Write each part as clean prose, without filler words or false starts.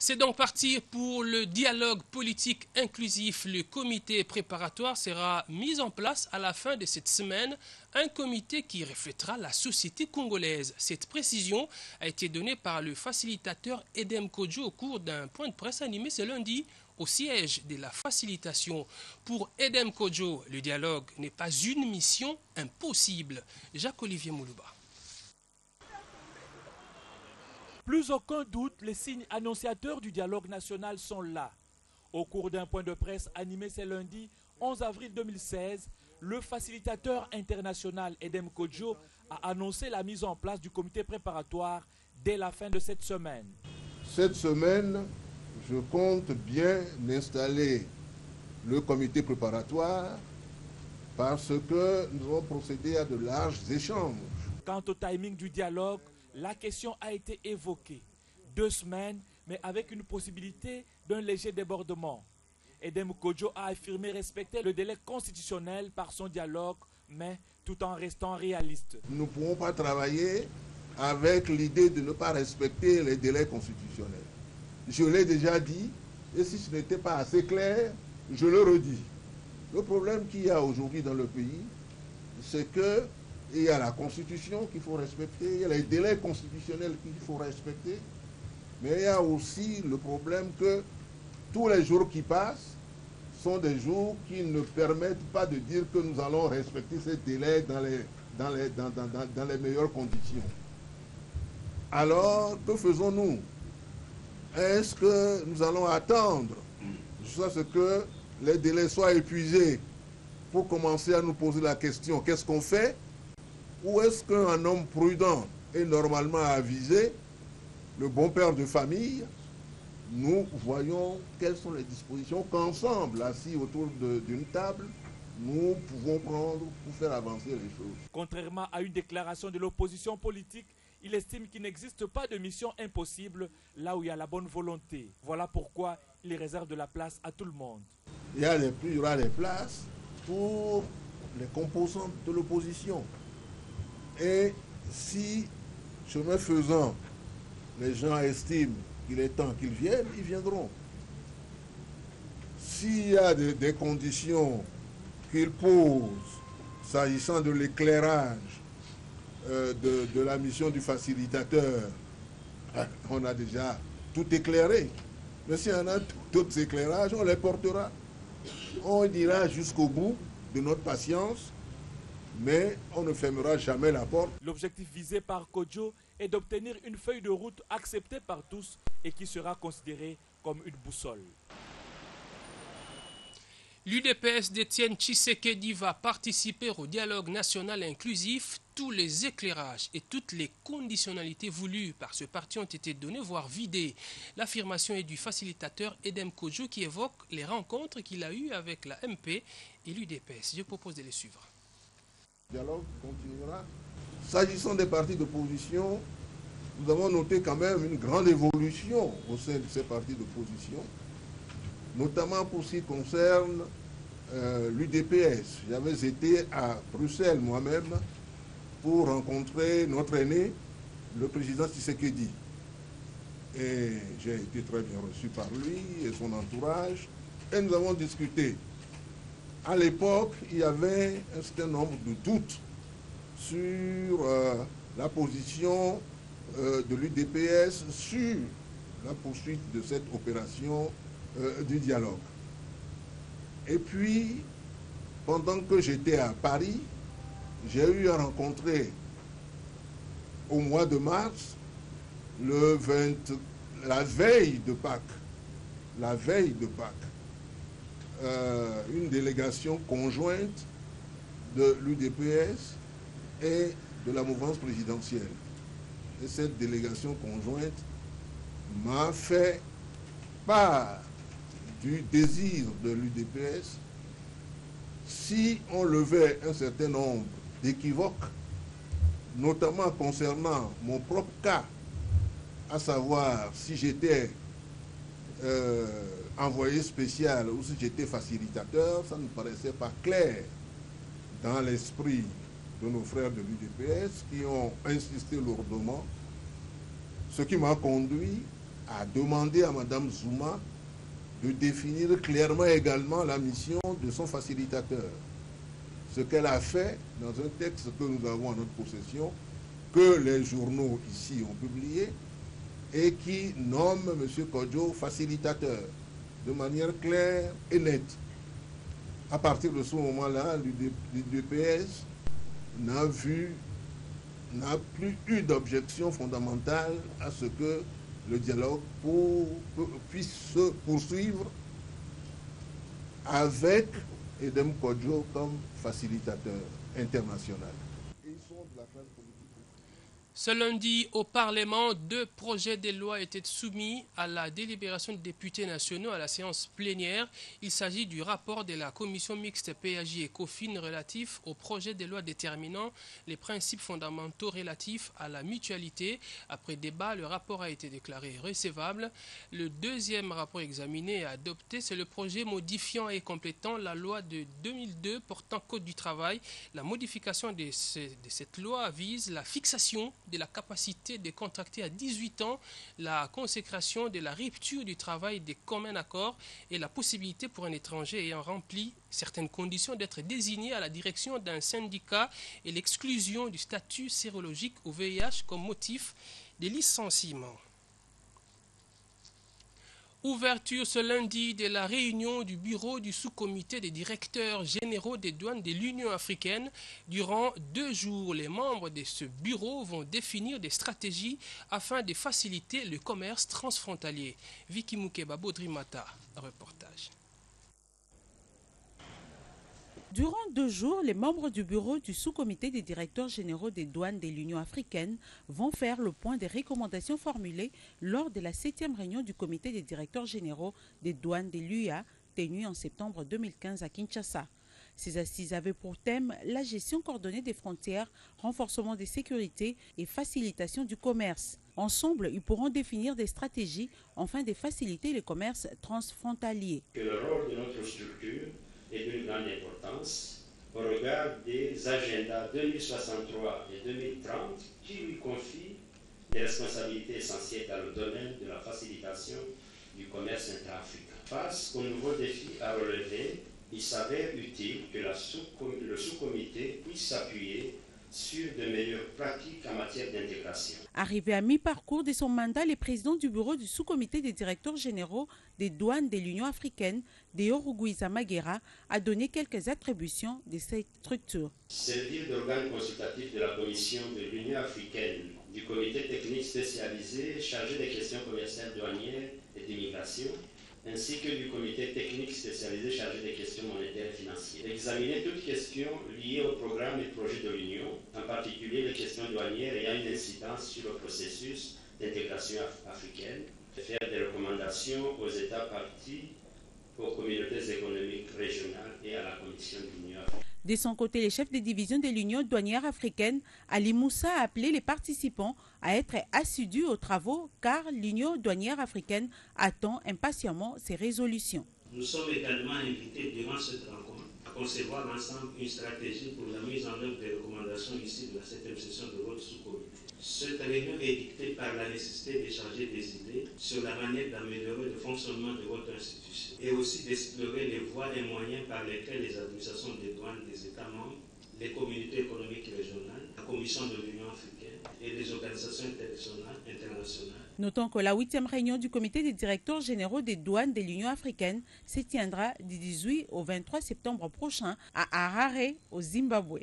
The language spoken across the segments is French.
C'est donc parti pour le dialogue politique inclusif. Le comité préparatoire sera mis en place à la fin de cette semaine, un comité qui reflètera la société congolaise. Cette précision a été donnée par le facilitateur Edem Kodjo au cours d'un point de presse animé ce lundi au siège de la facilitation. Pour Edem Kodjo, le dialogue n'est pas une mission impossible. Jacques-Olivier Moulouba. Plus aucun doute, les signes annonciateurs du dialogue national sont là. Au cours d'un point de presse animé ce lundi 11 avril 2016, le facilitateur international Edem Kodjo a annoncé la mise en place du comité préparatoire dès la fin de cette semaine. Cette semaine, je compte bien installer le comité préparatoire parce que nous allons procéder à de larges échanges. Quant au timing du dialogue, la question a été évoquée. 2 semaines, mais avec une possibilité d'un léger débordement. Edem Kodjo a affirmé respecter le délai constitutionnel par son dialogue, mais tout en restant réaliste. Nous ne pourrons pas travailler avec l'idée de ne pas respecter les délais constitutionnels. Je l'ai déjà dit, et si ce n'était pas assez clair, je le redis. Le problème qu'il y a aujourd'hui dans le pays, c'est que il y a la Constitution qu'il faut respecter, il y a les délais constitutionnels qu'il faut respecter, mais il y a aussi le problème que tous les jours qui passent sont des jours qui ne permettent pas de dire que nous allons respecter ces délais dans les meilleures conditions. Alors, que faisons-nous? Est-ce que nous allons attendre jusqu'à ce que les délais soient épuisés pour commencer à nous poser la question, qu'est-ce qu'on fait? Ou est-ce qu'un homme prudent est normalement avisé, le bon père de famille, nous voyons quelles sont les dispositions qu'ensemble, assis autour d'une table, nous pouvons prendre pour faire avancer les choses. Contrairement à une déclaration de l'opposition politique, il estime qu'il n'existe pas de mission impossible là où il y a la bonne volonté. Voilà pourquoi il réserve de la place à tout le monde. Il y aura des places pour les composants de l'opposition. Et si, chemin faisant, les gens estiment qu'il est temps qu'ils viennent, ils viendront. S'il y a des conditions qu'ils posent, s'agissant de l'éclairage de la mission du facilitateur, on a déjà tout éclairé. Mais s'il y en a d'autres éclairages, on les portera. On ira jusqu'au bout de notre patience, mais on ne fermera jamais la porte. L'objectif visé par Kodjo est d'obtenir une feuille de route acceptée par tous et qui sera considérée comme une boussole. L'UDPS d'Étienne Tshisekedi va participer au dialogue national inclusif. Tous les éclairages et toutes les conditionnalités voulues par ce parti ont été donnés, voire vidés. L'affirmation est du facilitateur Edem Kodjo qui évoque les rencontres qu'il a eues avec la MP et l'UDPS. Je propose de les suivre. Le dialogue continuera. S'agissant des partis d'opposition, nous avons noté quand même une grande évolution au sein de ces partis d'opposition, notamment pour ce qui concerne l'UDPS. J'avais été à Bruxelles moi-même pour rencontrer notre aîné, le président Tshisekedi. Et j'ai été très bien reçu par lui et son entourage, et nous avons discuté. À l'époque, il y avait un certain nombre de doutes sur la position de l'UDPS sur la poursuite de cette opération du dialogue. Et puis, pendant que j'étais à Paris, j'ai eu à rencontrer au mois de mars, la veille de Pâques, une délégation conjointe de l'UDPS et de la mouvance présidentielle. Et cette délégation conjointe m'a fait part du désir de l'UDPS, si on levait un certain nombre d'équivoques, notamment concernant mon propre cas, à savoir si j'étais envoyé spécial ou si j'étais facilitateur, ça ne me paraissait pas clair dans l'esprit de nos frères de l'UDPS qui ont insisté lourdement, ce qui m'a conduit a demandé à Mme Zouma de définir clairement également la mission de son facilitateur. Ce qu'elle a fait dans un texte que nous avons en notre possession, que les journaux ici ont publié, et qui nomme M. Kodjo facilitateur, de manière claire et nette. À partir de ce moment-là, l'UDPS n'a plus eu d'objection fondamentale à ce que le dialogue puisse se poursuivre avec Edem Kodjo comme facilitateur international. Ce lundi, au Parlement, 2 projets de loi étaient soumis à la délibération des députés nationaux à la séance plénière. Il s'agit du rapport de la commission mixte PAJ et COFIN relatif au projet de loi déterminant les principes fondamentaux relatifs à la mutualité. Après débat, le rapport a été déclaré recevable. Le deuxième rapport examiné et adopté, c'est le projet modifiant et complétant la loi de 2002 portant Code du travail. La modification de cette loi vise la fixation de la capacité de contracter à 18 ans, la consécration de la rupture du travail des communs accords et la possibilité pour un étranger ayant rempli certaines conditions d'être désigné à la direction d'un syndicat et l'exclusion du statut sérologique au VIH comme motif de licenciement. Ouverture ce lundi de la réunion du bureau du sous-comité des directeurs généraux des douanes de l'Union africaine. Durant 2 jours, les membres de ce bureau vont définir des stratégies afin de faciliter le commerce transfrontalier. Vicky Moukeba Bodrimata, reportage. Durant 2 jours, les membres du bureau du sous-comité des directeurs généraux des douanes de l'Union africaine vont faire le point des recommandations formulées lors de la 7e réunion du comité des directeurs généraux des douanes de l'UA tenue en septembre 2015 à Kinshasa. Ces assises avaient pour thème la gestion coordonnée des frontières, renforcement des sécurités et facilitation du commerce. Ensemble, ils pourront définir des stratégies afin de faciliter le commerce transfrontalier. Le rôle de notre structure est d'une grande importance au regard des agendas 2063 et 2030 qui lui confient des responsabilités essentielles dans le domaine de la facilitation du commerce intra-africain. Face aux nouveaux défis à relever, il s'avère utile que le sous-comité puisse s'appuyer sur de meilleures pratiques en matière d'intégration. Arrivé à mi-parcours de son mandat, le président du bureau du sous-comité des directeurs généraux des douanes de l'Union africaine, Deo Guiza Maghera, a donné quelques attributions de cette structure. Servir d'organe consultatif de la Commission de l'Union africaine, du comité technique spécialisé chargé des questions commerciales douanières et d'immigration, ainsi que du comité technique spécialisé chargé des questions monétaires et financières. Examiner toutes questions liées au programme et projet de l'Union, en particulier les questions douanières ayant une incidence sur le processus d'intégration africaine, et faire des recommandations aux États partis, aux communautés économiques régionales et à la Commission de l'Union africaine. De son côté, le chef de division de l'Union douanière africaine, Ali Moussa, a appelé les participants à être assidus aux travaux car l'Union douanière africaine attend impatiemment ces résolutions. Nous sommes également invités durant cette rencontre à concevoir ensemble une stratégie pour la mise en œuvre des recommandations issues de la 7e session de votre sous-comité. Cette réunion est dictée par la nécessité d'échanger des idées sur la manière d'améliorer le fonctionnement de votre institution et aussi d'explorer les voies et moyens par lesquels les administrations des douanes des États membres, les communautés économiques régionales, la Commission de l'Union africaine et les organisations internationales. Notons que la 8e réunion du comité des directeurs généraux des douanes de l'Union africaine se tiendra du 18 au 23 septembre prochain à Harare, au Zimbabwe.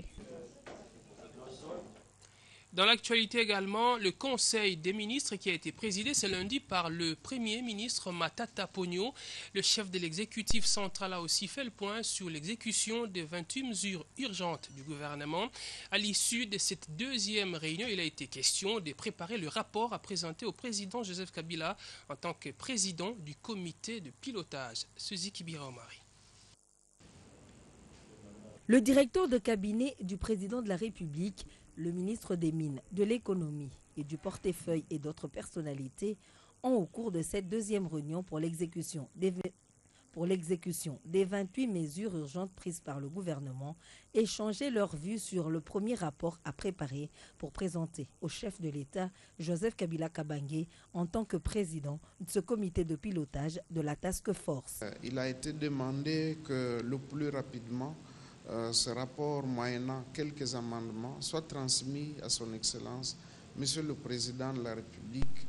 Dans l'actualité également, le Conseil des ministres qui a été présidé ce lundi par le Premier ministre Matata Ponyo. Le chef de l'exécutif central a aussi fait le point sur l'exécution des 28 mesures urgentes du gouvernement. À l'issue de cette 2e réunion, il a été question de préparer le rapport à présenter au président Joseph Kabila en tant que président du comité de pilotage. Suzy Kibira Omari. Le directeur de cabinet du président de la République, le ministre des Mines, de l'Économie et du Portefeuille et d'autres personnalités ont au cours de cette 2e réunion pour l'exécution des pour l'exécution des 28 mesures urgentes prises par le gouvernement, échanger leurs vues sur le premier rapport à préparer pour présenter au chef de l'État, Joseph Kabila Kabange, en tant que président de ce comité de pilotage de la Task Force. Il a été demandé que le plus rapidement, ce rapport, moyennant quelques amendements, soit transmis à son Excellence, Monsieur le Président de la République,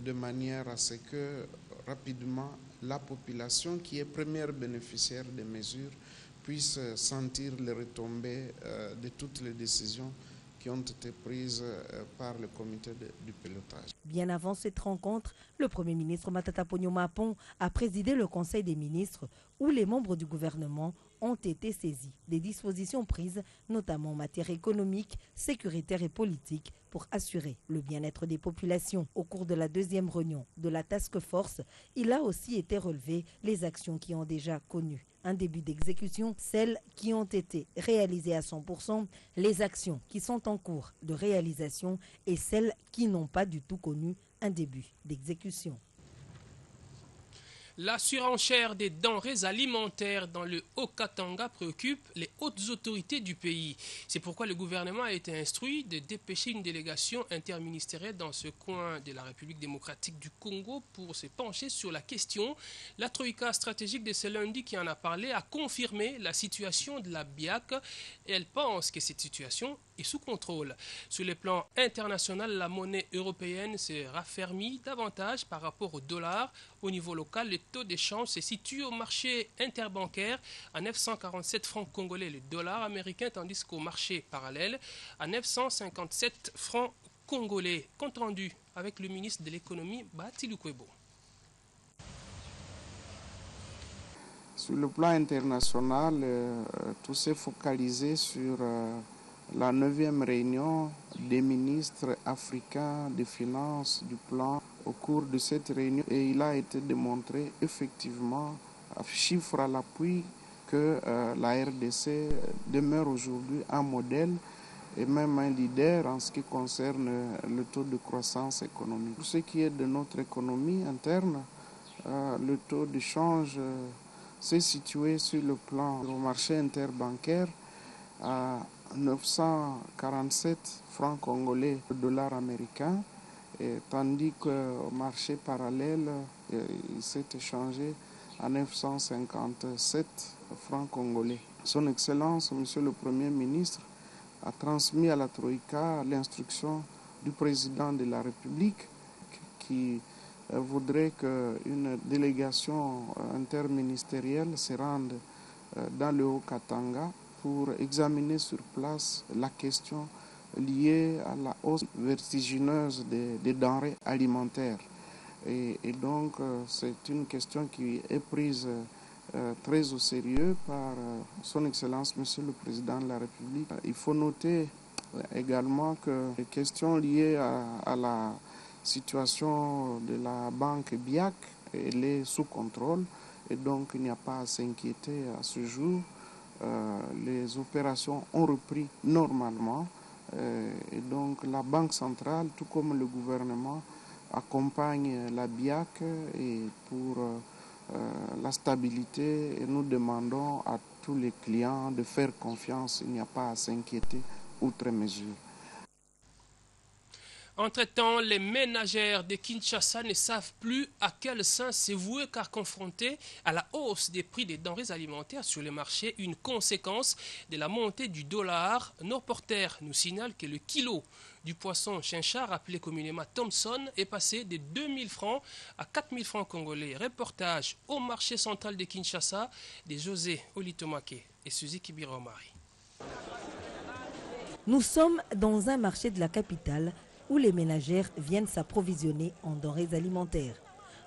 de manière à ce que rapidement la population, qui est première bénéficiaire des mesures, puisse sentir les retombées de toutes les décisions qui ont été prises par le comité du pilotage. Bien avant cette rencontre, le Premier ministre Matata Ponyo Mapon a présidé le Conseil des ministres où les membres du gouvernement ont été saisis des dispositions prises, notamment en matière économique, sécuritaire et politique, pour assurer le bien-être des populations. Au cours de la deuxième réunion de la Task Force, il a aussi été relevé les actions qui ont déjà connu un début d'exécution, celles qui ont été réalisées à 100%, les actions qui sont en cours de réalisation et celles qui n'ont pas du tout connu un début d'exécution. La surenchère des denrées alimentaires dans le Haut-Katanga préoccupe les hautes autorités du pays. C'est pourquoi le gouvernement a été instruit de dépêcher une délégation interministérielle dans ce coin de la République démocratique du Congo pour se pencher sur la question. La Troïka stratégique de ce lundi qui en a parlé a confirmé la situation de la BIAC et elle pense que cette situation est sous contrôle. Sur le plan international, la monnaie européenne s'est raffermie davantage par rapport au dollar. Au niveau local, le taux d'échange se situe au marché interbancaire à 947 francs congolais le dollar américain, tandis qu'au marché parallèle à 957 francs congolais. Compte rendu avec le ministre de l'économie, Bati Lukwebo. Sur le plan international, tout s'est focalisé sur la 9e réunion des ministres africains des finances du plan. Au cours de cette réunion, et il a été démontré effectivement, chiffre à l'appui, que la RDC demeure aujourd'hui un modèle et même un leader en ce qui concerne le taux de croissance économique. Pour ce qui est de notre économie interne, le taux de change s'est situé sur le plan du marché interbancaire à 947 francs congolais le dollar américain, et tandis qu'au marché parallèle, il s'est échangé à 957 francs congolais. Son Excellence, Monsieur le Premier ministre, a transmis à la Troïka l'instruction du Président de la République qui voudrait qu'une délégation interministérielle se rende dans le Haut-Katanga pour examiner sur place la question liée à la hausse vertigineuse des denrées alimentaires. Et donc, c'est une question qui est prise très au sérieux par son Excellence, Monsieur le Président de la République. Il faut noter également que les questions liées à la situation de la banque BIAC, elle est sous contrôle et donc il n'y a pas à s'inquiéter à ce jour. Les opérations ont repris normalement et donc la Banque centrale, tout comme le gouvernement, accompagne la BIAC et pour la stabilité, et nous demandons à tous les clients de faire confiance, il n'y a pas à s'inquiéter outre mesure. Entre-temps, les ménagères de Kinshasa ne savent plus à quel sens se vouer car confrontés à la hausse des prix des denrées alimentaires sur le marché, une conséquence de la montée du dollar. Nos reporters nous signalent que le kilo du poisson chinchard, appelé communément Thomson, est passé de 2000 francs à 4000 francs congolais. Reportage au marché central de Kinshasa de José Olitomake et Suzy Kibiromari. Nous sommes dans un marché de la capitale où les ménagères viennent s'approvisionner en denrées alimentaires.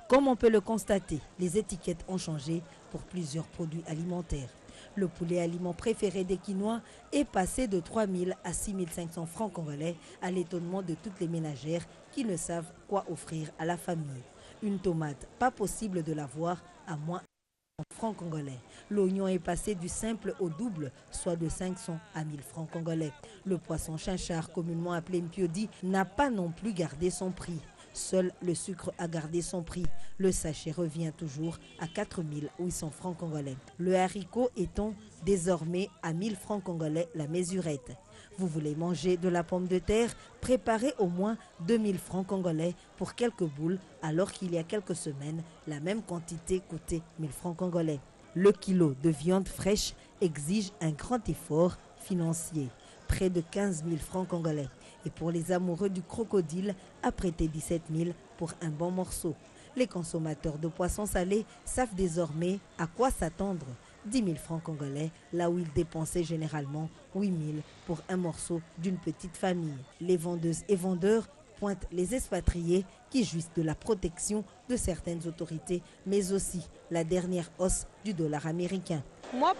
Comme on peut le constater, les étiquettes ont changé pour plusieurs produits alimentaires. Le poulet aliment préféré des Quinois est passé de 3 000 à 6 500 francs congolais, à l'étonnement de toutes les ménagères qui ne savent quoi offrir à la famille. Une tomate, pas possible de l'avoir à moins de francs congolais. L'oignon est passé du simple au double, soit de 500 à 1000 francs congolais. Le poisson chinchard, communément appelé mpiodi, n'a pas non plus gardé son prix. Seul le sucre a gardé son prix. Le sachet revient toujours à 4 800 francs congolais. Le haricot étant désormais à 1 000 francs congolais la mesurette. Vous voulez manger de la pomme de terre? Préparez au moins 2 000 francs congolais pour quelques boules, alors qu'il y a quelques semaines, la même quantité coûtait 1 000 francs congolais. Le kilo de viande fraîche exige un grand effort financier, près de 15 000 francs congolais. Et pour les amoureux du crocodile, apprêtez 17 000 pour un bon morceau. Les consommateurs de poissons salés savent désormais à quoi s'attendre. 10 000 francs congolais, là où ils dépensaient généralement 8 000 pour un morceau d'une petite famille. Les vendeuses et vendeurs pointent les expatriés qui jouissent de la protection de certaines autorités, mais aussi la dernière hausse du dollar américain. Moi,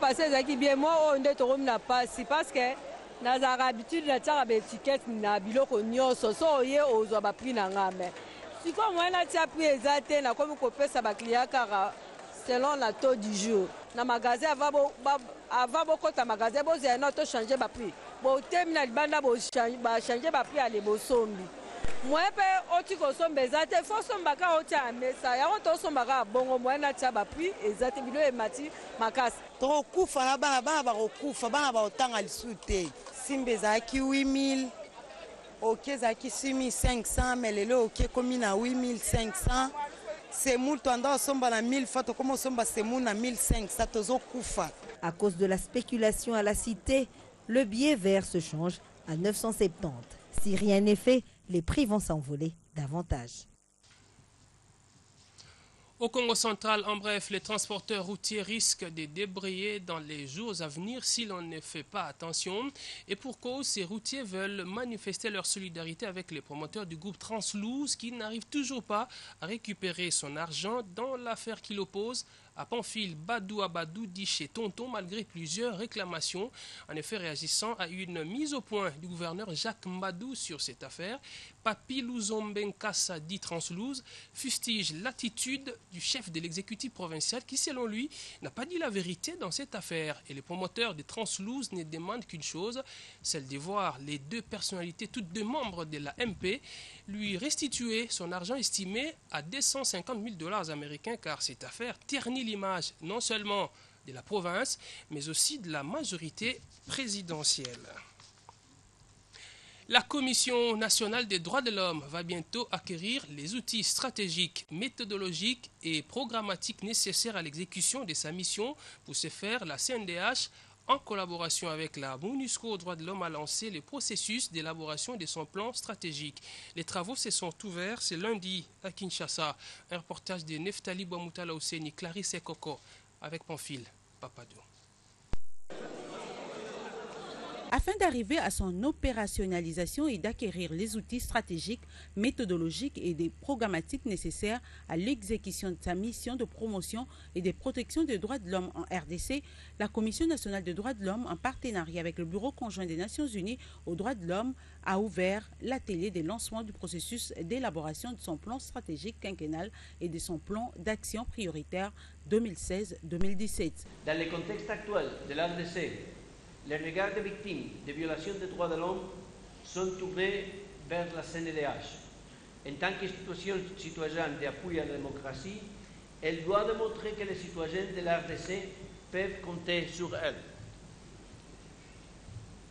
moi, on est pas parce que nazara habitude na tia ba étiquette na biloko nyonso so ye ozwa ba prix na ngame. Siko moi na tia prix exact na comme ko pesa ba client kara selon la taux du jour. Na magasin avant kota magasin bo ze na to changer ba prix. Bo termina banda bo changer ba prix ale bo sombi. Moi pe oti ko sombe exact faut somba ka oti a mesa ya on to somba ka bongo moi na tia ba prix exact bilo e mati makasi. To kufa na bana ba kufa bana ba otanga lisute. Simbe zaki 8 000, ok zaki 6 500, mais lelo ok komi na 8 500. C'est moulto anda somba na 1000 fois, to comme somba c'est mou na 1500, tozo kufa. À cause de la spéculation à la cité, le billet vert se change à 970. Si rien n'est fait, les prix vont s'envoler davantage. Au Congo central, en bref, les transporteurs routiers risquent de débrayer dans les jours à venir si l'on ne fait pas attention. Et pour cause, ces routiers veulent manifester leur solidarité avec les promoteurs du groupe Transloose qui n'arrivent toujours pas à récupérer son argent dans l'affaire qui l'oppose à Pamphile. Badou Abadou dit chez Tonton malgré plusieurs réclamations. En effet, réagissant à une mise au point du gouverneur Jacques Mbadou sur cette affaire, Papi Louzombenkassa dit Transloose fustige l'attitude du chef de l'exécutif provincial qui, selon lui, n'a pas dit la vérité dans cette affaire. Et les promoteurs de Transloose ne demandent qu'une chose, celle de voir les deux personnalités, toutes deux membres de la MP, lui restituer son argent estimé à 250 000 $ américains, car cette affaire ternit l'image non seulement de la province, mais aussi de la majorité présidentielle. La Commission nationale des droits de l'homme va bientôt acquérir les outils stratégiques, méthodologiques et programmatiques nécessaires à l'exécution de sa mission. Pour ce faire, la CNDH, en collaboration avec la MONUSCO aux droits de l'homme, a lancé le processus d'élaboration de son plan stratégique. Les travaux se sont ouverts ce lundi à Kinshasa. Un reportage de Neftali Bouamoutala Ouseni, Clarisse Ekoko, avec Pamphile Papadou. Afin d'arriver à son opérationnalisation et d'acquérir les outils stratégiques, méthodologiques et des programmatiques nécessaires à l'exécution de sa mission de promotion et de protection des droits de l'homme en RDC, la Commission nationale des droits de l'homme, en partenariat avec le Bureau conjoint des Nations Unies aux droits de l'homme, a ouvert l'atelier de lancement du processus d'élaboration de son plan stratégique quinquennal et de son plan d'action prioritaire 2016-2017. Dans le contexte actuel de la RDC, les regards des victimes de violations des droits de l'homme sont tournés vers la CNDH. En tant qu'institution citoyenne d'appui à la démocratie, elle doit démontrer que les citoyens de la RDC peuvent compter sur elle.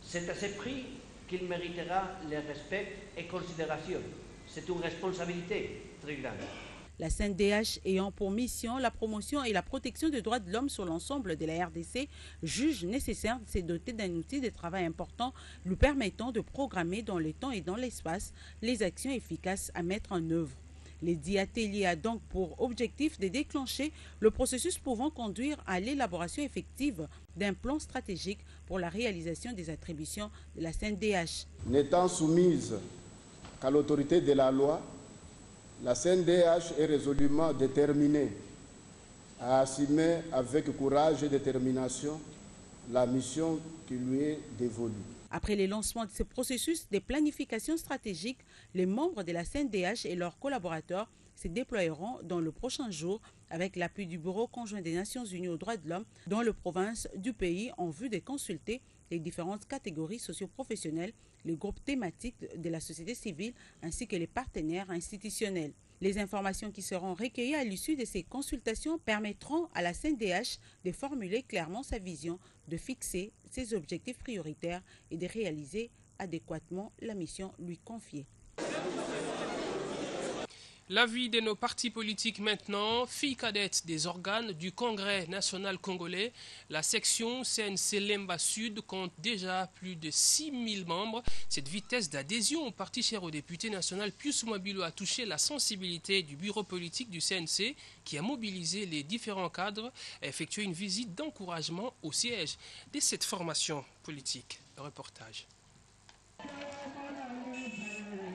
C'est à ce prix qu'il méritera le respect et considération. C'est une responsabilité très grande. La CNDH ayant pour mission la promotion et la protection des droits de l'homme sur l'ensemble de la RDC juge nécessaire de se doter d'un outil de travail important lui permettant de programmer dans le temps et dans l'espace les actions efficaces à mettre en œuvre. Les 10 ateliers a donc pour objectif de déclencher le processus pouvant conduire à l'élaboration effective d'un plan stratégique pour la réalisation des attributions de la CNDH. N'étant soumise qu'à l'autorité de la loi, la CNDH est résolument déterminée à assumer avec courage et détermination la mission qui lui est dévolue. Après le lancement de ce processus de planification stratégique, les membres de la CNDH et leurs collaborateurs se déploieront dans le prochain jour avec l'appui du Bureau conjoint des Nations Unies aux droits de l'homme dans les provinces du pays en vue de consulter les différentes catégories socio-professionnelles, les groupes thématiques de la société civile ainsi que les partenaires institutionnels. Les informations qui seront recueillies à l'issue de ces consultations permettront à la CNDH de formuler clairement sa vision, de fixer ses objectifs prioritaires et de réaliser adéquatement la mission lui confiée. L'avis de nos partis politiques maintenant, fille cadette des organes du Congrès national congolais, la section CNC Lemba Sud compte déjà plus de 6000 membres. Cette vitesse d'adhésion au parti cher au député national Pius Mwabilo a touché la sensibilité du bureau politique du CNC qui a mobilisé les différents cadres et effectué une visite d'encouragement au siège de cette formation politique. Le reportage.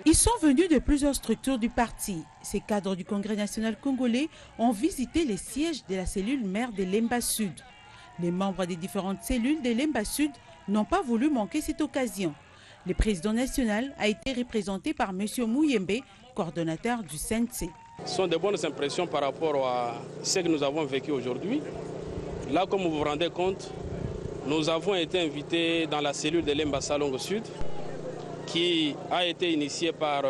Ils sont venus de plusieurs structures du parti. Ces cadres du Congrès national congolais ont visité les sièges de la cellule mère de Lemba Sud. Les membres des différentes cellules de Lemba Sud n'ont pas voulu manquer cette occasion. Le président national a été représenté par M. Mouyembe, coordonnateur du CNC. Ce sont de bonnes impressions par rapport à ce que nous avons vécu aujourd'hui. Là, comme vous vous rendez compte, nous avons été invités dans la cellule de Lemba Salongo Sud, qui a été initié par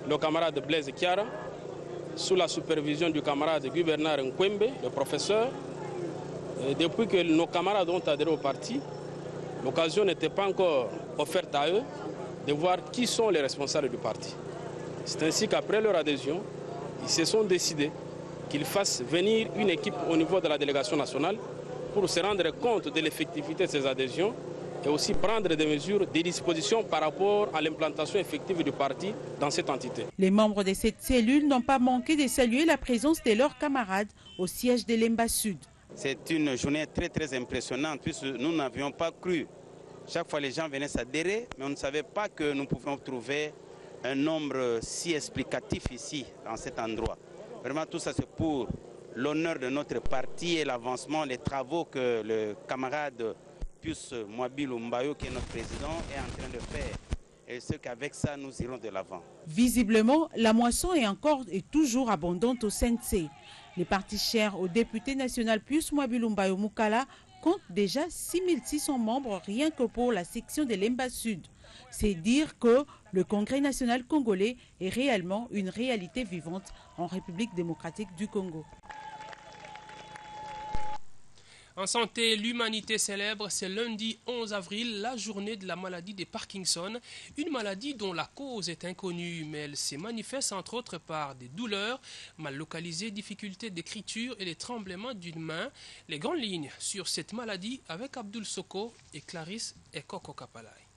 le camarade Blaise Kiara, sous la supervision du camarade Guy Bernard Nkwembe, le professeur. Et depuis que nos camarades ont adhéré au parti, l'occasion n'était pas encore offerte à eux de voir qui sont les responsables du parti. C'est ainsi qu'après leur adhésion, ils se sont décidés qu'ils fassent venir une équipe au niveau de la délégation nationale pour se rendre compte de l'effectivité de ces adhésions et aussi prendre des mesures, des dispositions par rapport à l'implantation effective du parti dans cette entité. Les membres de cette cellule n'ont pas manqué de saluer la présence de leurs camarades au siège de Lemba Sud. C'est une journée très impressionnante puisque nous n'avions pas cru. Chaque fois les gens venaient s'adhérer, mais on ne savait pas que nous pouvions trouver un nombre si explicatif ici, dans cet endroit. Vraiment tout ça c'est pour l'honneur de notre parti et l'avancement, les travaux que le camarade Pius Mwabilo Mbayo, qui est notre président, est en train de faire. Et ce qu'avec ça, nous irons de l'avant. Visiblement, la moisson est encore et toujours abondante au CNC. Les partis chers au député national Pius Mwabilo Mbayo Mukala comptent déjà 6600 membres rien que pour la section de Lemba Sud. C'est dire que le Congrès national congolais est réellement une réalité vivante en République démocratique du Congo. En santé, l'humanité célèbre ce lundi 11 avril la journée de la maladie de Parkinson, une maladie dont la cause est inconnue, mais elle se manifeste entre autres par des douleurs mal localisées, difficultés d'écriture et les tremblements d'une main. Les grandes lignes sur cette maladie avec Abdoul Soko et Clarisse Ekoko Kapalai.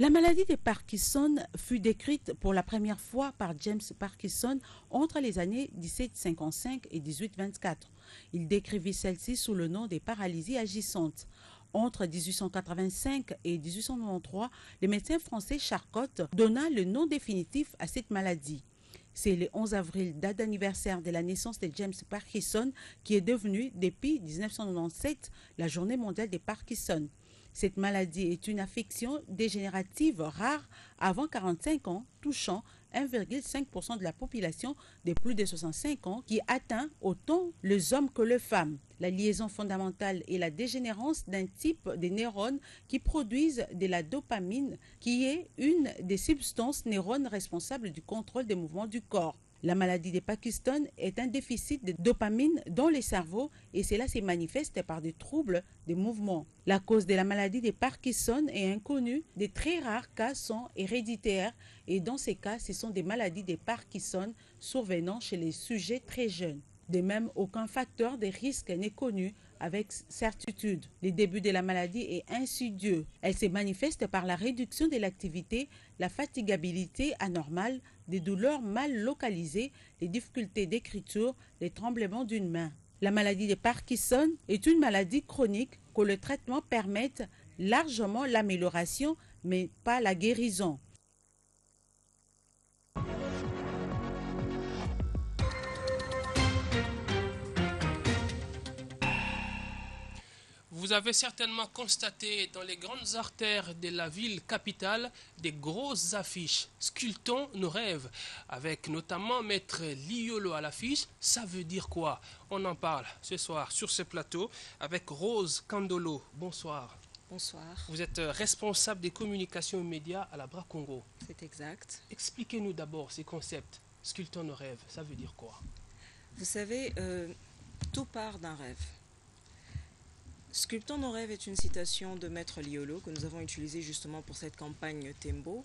La maladie de Parkinson fut décrite pour la première fois par James Parkinson entre les années 1755 et 1824. Il décrivit celle-ci sous le nom des paralysies agissantes. Entre 1885 et 1893, le médecin français Charcot donna le nom définitif à cette maladie. C'est le 11 avril, date d'anniversaire de la naissance de James Parkinson, qui est devenue, depuis 1997, la journée mondiale des Parkinson. Cette maladie est une affection dégénérative rare avant 45 ans, touchant 1,5% de la population de plus de 65 ans qui atteint autant les hommes que les femmes. La liaison fondamentale est la dégénérance d'un type de neurones qui produisent de la dopamine, qui est une des substances neurones responsables du contrôle des mouvements du corps. La maladie de Parkinson est un déficit de dopamine dans le cerveau et cela se manifeste par des troubles des mouvements. La cause de la maladie de Parkinson est inconnue. De très rares cas sont héréditaires et dans ces cas, ce sont des maladies de Parkinson survenant chez les sujets très jeunes. De même, aucun facteur de risque n'est connu avec certitude. Le début de la maladie est insidieux. Elle se manifeste par la réduction de l'activité, la fatigabilité anormale, des douleurs mal localisées, les difficultés d'écriture, les tremblements d'une main. La maladie de Parkinson est une maladie chronique que le traitement permet largement l'amélioration, mais pas la guérison. Vous Vous avez certainement constaté dans les grandes artères de la ville capitale des grosses affiches « Sculptons nos rêves » avec notamment Maître Liolo à l'affiche. Ça veut dire quoi? On en parle ce soir sur ce plateau avec Rose Kandolo. Bonsoir. Bonsoir. Vous êtes responsable des communications médias à la Bra Congo. C'est exact. Expliquez-nous d'abord ces concepts. « Sculptons nos rêves », ça veut dire quoi? Vous savez, tout part d'un rêve. Sculptons nos rêves est une citation de Maître Liolo que nous avons utilisée justement pour cette campagne Tembo,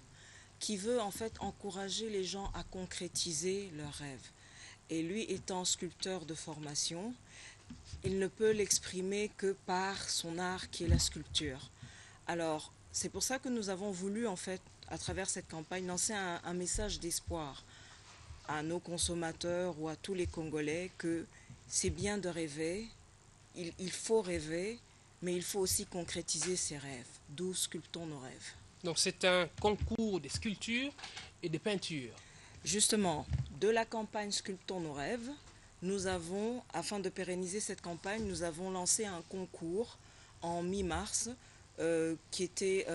qui veut en fait encourager les gens à concrétiser leurs rêves. Et lui étant sculpteur de formation, il ne peut l'exprimer que par son art qui est la sculpture. Alors, c'est pour ça que nous avons voulu en fait, à travers cette campagne, lancer un message d'espoir à nos consommateurs ou à tous les Congolais que c'est bien de rêver. Il faut rêver, mais il faut aussi concrétiser ses rêves. D'où Sculptons nos rêves. Donc c'est un concours de sculptures et de peintures. Justement, de la campagne Sculptons nos rêves, nous avons, afin de pérenniser cette campagne, nous avons lancé un concours en mi-mars qui était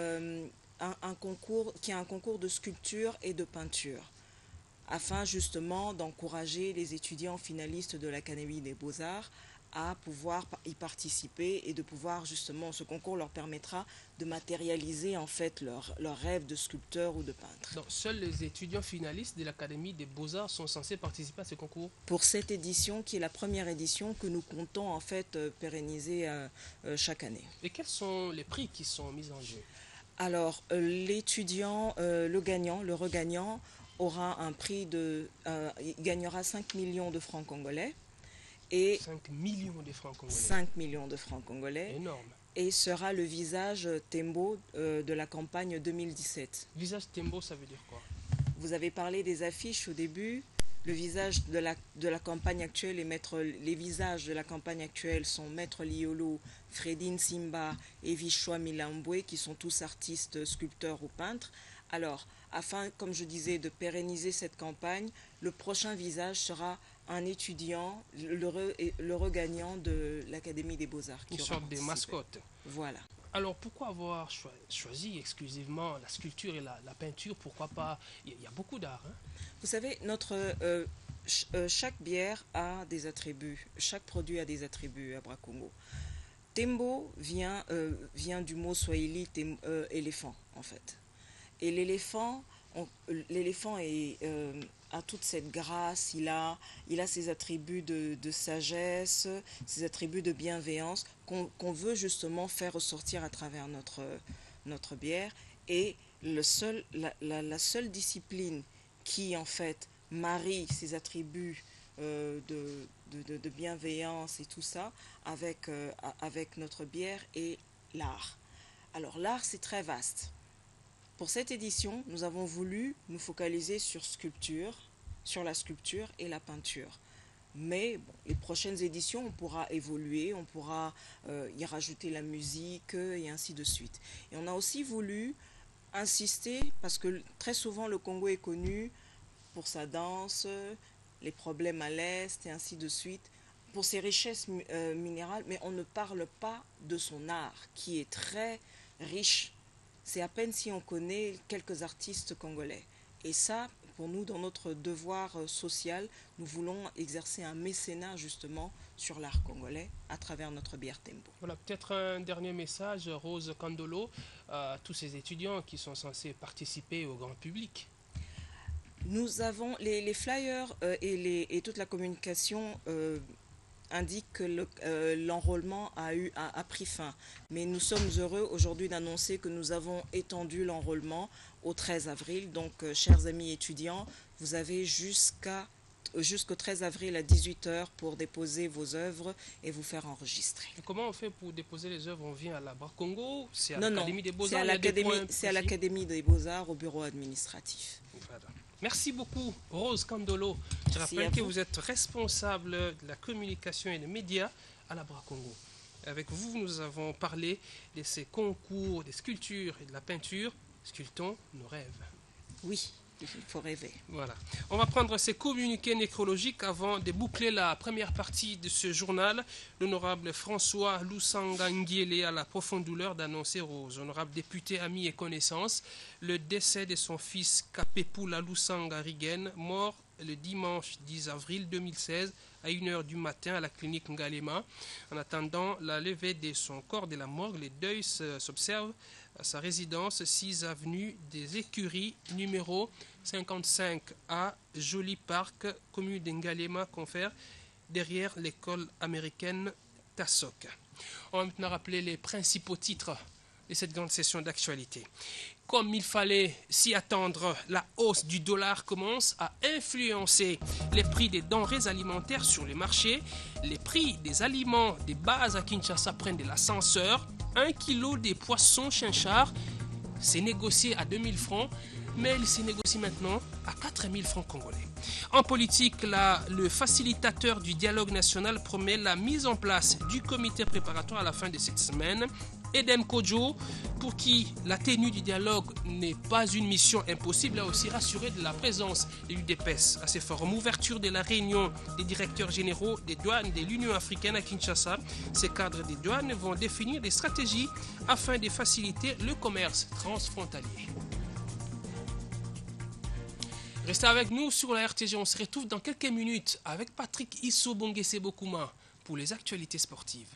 un concours de sculpture et de peinture, afin justement d'encourager les étudiants finalistes de l'Académie des Beaux-Arts à pouvoir y participer et de pouvoir justement, ce concours leur permettra de matérialiser en fait leur rêve de sculpteur ou de peintre. Donc seuls les étudiants finalistes de l'Académie des Beaux-Arts sont censés participer à ce concours? Pour cette édition, qui est la première édition que nous comptons en fait pérenniser chaque année. Et quels sont les prix qui sont mis en jeu? Alors l'étudiant, le regagnant aura un prix il gagnera 5 millions de francs congolais. Et 5 millions de francs congolais. 5 millions de francs congolais. Énorme. Et sera le visage Tembo de la campagne 2017. Visage Tembo, ça veut dire quoi? Vous avez parlé des affiches au début. Le visage de la campagne actuelle les visages de la campagne actuelle sont Maître Liolo, Fredine Simba et Vichwa Milambwe, qui sont tous artistes, sculpteurs ou peintres. Alors, afin, comme je disais, de pérenniser cette campagne, le prochain visage sera un étudiant, le regagnant de l'Académie des Beaux-Arts. Une sorte de mascotte. Voilà. Alors pourquoi avoir choisi exclusivement la sculpture et la peinture? Pourquoi pas? Il y a beaucoup d'art. Hein? Vous savez, chaque bière a des attributs, chaque produit a des attributs à Bra Congo. Tembo vient du mot swahili éléphant en fait. Et l'éléphant a toute cette grâce, il a ses attributs de sagesse, ses attributs de bienveillance qu'on veut justement faire ressortir à travers notre bière. Et la seule discipline qui en fait marie ces attributs de bienveillance et tout ça avec notre bière est l'art. Alors l'art, c'est très vaste. Pour cette édition, nous avons voulu nous focaliser sur la sculpture et la peinture. Mais bon, les prochaines éditions, on pourra évoluer, on pourra y rajouter la musique et ainsi de suite. Et on a aussi voulu insister, parce que très souvent le Congo est connu pour sa danse, les problèmes à l'Est et ainsi de suite, pour ses richesses minérales, mais on ne parle pas de son art, qui est très riche. C'est à peine si on connaît quelques artistes congolais. Et ça, pour nous, dans notre devoir social, nous voulons exercer un mécénat justement sur l'art congolais à travers notre bière Tembo. Voilà, peut-être un dernier message, Rose Kandolo, à tous ces étudiants qui sont censés participer au grand public. Nous avons les flyers et toute la communication indique que l'enrôlement a pris fin. Mais nous sommes heureux aujourd'hui d'annoncer que nous avons étendu l'enrôlement au 13 avril. Donc, chers amis étudiants, vous avez jusqu'au 13 avril à 18 h pour déposer vos œuvres et vous faire enregistrer. Et comment on fait pour déposer les œuvres? On vient à la Bra Congo? C'est à Non, l'Académie des Beaux-Arts? C'est à l'Académie des Beaux-Arts, au bureau administratif. Voilà. Merci beaucoup, Rose Kandolo. Je rappelle que vous êtes responsable de la communication et des médias à la Bra Congo. Avec vous, nous avons parlé de ces concours, des sculptures et de la peinture. Sculptons nos rêves. Oui. il faut rêver. Voilà. On va prendre ces communiqués nécrologiques avant de boucler la première partie de ce journal. L'honorable François Lusanga Nguele a la profonde douleur d'annoncer aux honorables députés, amis et connaissances le décès de son fils Kapepula Lusanga Rigen, mort le dimanche 10 avril 2016 à 1h du matin à la clinique Ngalema. En attendant la levée de son corps de la morgue, les deuils s'observent à sa résidence 6 avenue des Écuries, numéro 55A, Joli Parc, commune d'Ngalema, confère, derrière l'école américaine Tassok. On va maintenant rappeler les principaux titres de cette grande session d'actualité. Comme il fallait s'y attendre, la hausse du dollar commence à influencer les prix des denrées alimentaires sur les marchés. Les prix des aliments des bases à Kinshasa prennent de l'ascenseur. 1 kilo des poissons chinchards s'est négocié à 2000 francs, mais il se négocie maintenant à 4000 francs congolais. En politique, le facilitateur du dialogue national promet la mise en place du comité préparatoire à la fin de cette semaine. Edem Kodjo, pour qui la tenue du dialogue n'est pas une mission impossible, a aussi rassuré de la présence de l'UDPS à ces forums. Ouverture de la réunion des directeurs généraux des douanes de l'Union africaine à Kinshasa. Ces cadres des douanes vont définir des stratégies afin de faciliter le commerce transfrontalier. Restez avec nous sur la RTG. On se retrouve dans quelques minutes avec Patrick Isso Bongese Bokuma pour les actualités sportives.